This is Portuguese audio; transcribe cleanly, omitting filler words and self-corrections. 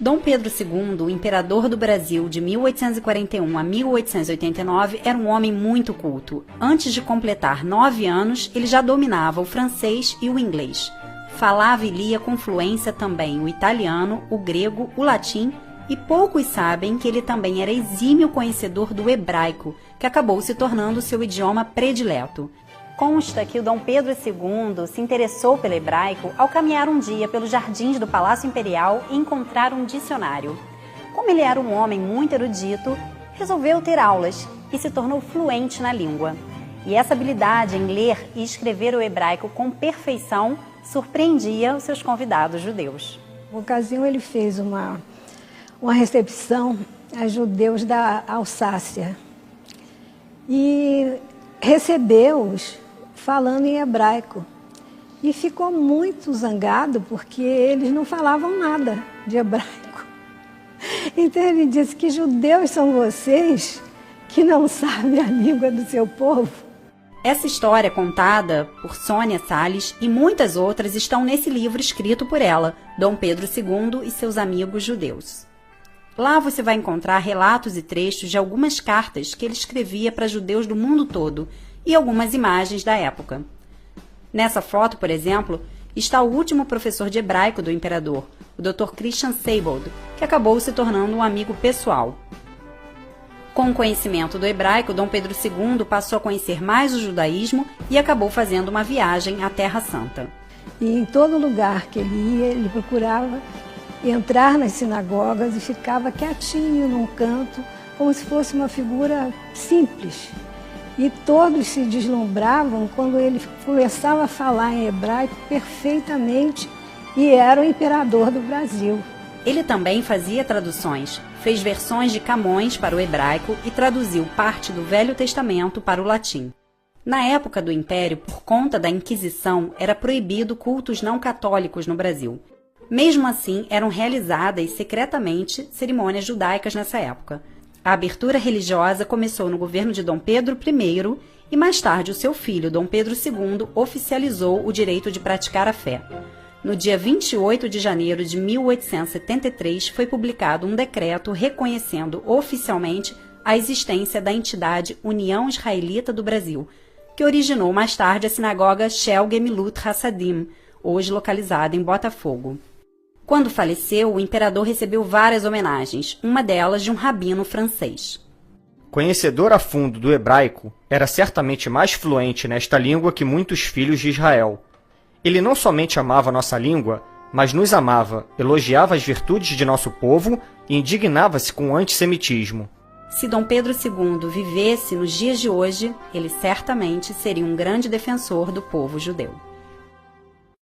Dom Pedro II, o imperador do Brasil de 1841 a 1889, era um homem muito culto. Antes de completar 9 anos, ele já dominava o francês e o inglês. Falava e lia com fluência também o italiano, o grego, o latim, e poucos sabem que ele também era exímio conhecedor do hebraico, que acabou se tornando seu idioma predileto. Consta que o Dom Pedro II se interessou pelo hebraico ao caminhar um dia pelos jardins do Palácio Imperial e encontrar um dicionário. Como ele era um homem muito erudito, resolveu ter aulas e se tornou fluente na língua. E essa habilidade em ler e escrever o hebraico com perfeição surpreendia os seus convidados judeus. Na ocasião, ele fez uma recepção a judeus da Alsácia e recebeu-os falando em hebraico. E ficou muito zangado porque eles não falavam nada de hebraico. Então ele disse: que judeus são vocês que não sabem a língua do seu povo? Essa história contada por Sônia Salles e muitas outras estão nesse livro escrito por ela, Dom Pedro II e seus amigos judeus. Lá você vai encontrar relatos e trechos de algumas cartas que ele escrevia para judeus do mundo todo e algumas imagens da época. Nessa foto, por exemplo, está o último professor de hebraico do imperador, o Dr. Christian Seibold, que acabou se tornando um amigo pessoal. Com o conhecimento do hebraico, Dom Pedro II passou a conhecer mais o judaísmo e acabou fazendo uma viagem à Terra Santa. E em todo lugar que ele ia, ele procurava entrar nas sinagogas e ficava quietinho num canto, como se fosse uma figura simples. E todos se deslumbravam quando ele começava a falar em hebraico perfeitamente e era o imperador do Brasil. Ele também fazia traduções, fez versões de Camões para o hebraico e traduziu parte do Velho Testamento para o latim. Na época do Império, por conta da Inquisição, era proibido cultos não católicos no Brasil. Mesmo assim, eram realizadas secretamente cerimônias judaicas nessa época. A abertura religiosa começou no governo de Dom Pedro I e mais tarde o seu filho, Dom Pedro II, oficializou o direito de praticar a fé. No dia 28 de janeiro de 1873 foi publicado um decreto reconhecendo oficialmente a existência da entidade União Israelita do Brasil, que originou mais tarde a sinagoga Shel Gemilut Hassadim, hoje localizada em Botafogo. Quando faleceu, o imperador recebeu várias homenagens, uma delas de um rabino francês. Conhecedor a fundo do hebraico, era certamente mais fluente nesta língua que muitos filhos de Israel. Ele não somente amava nossa língua, mas nos amava, elogiava as virtudes de nosso povo e indignava-se com o antissemitismo. Se Dom Pedro II vivesse nos dias de hoje, ele certamente seria um grande defensor do povo judeu.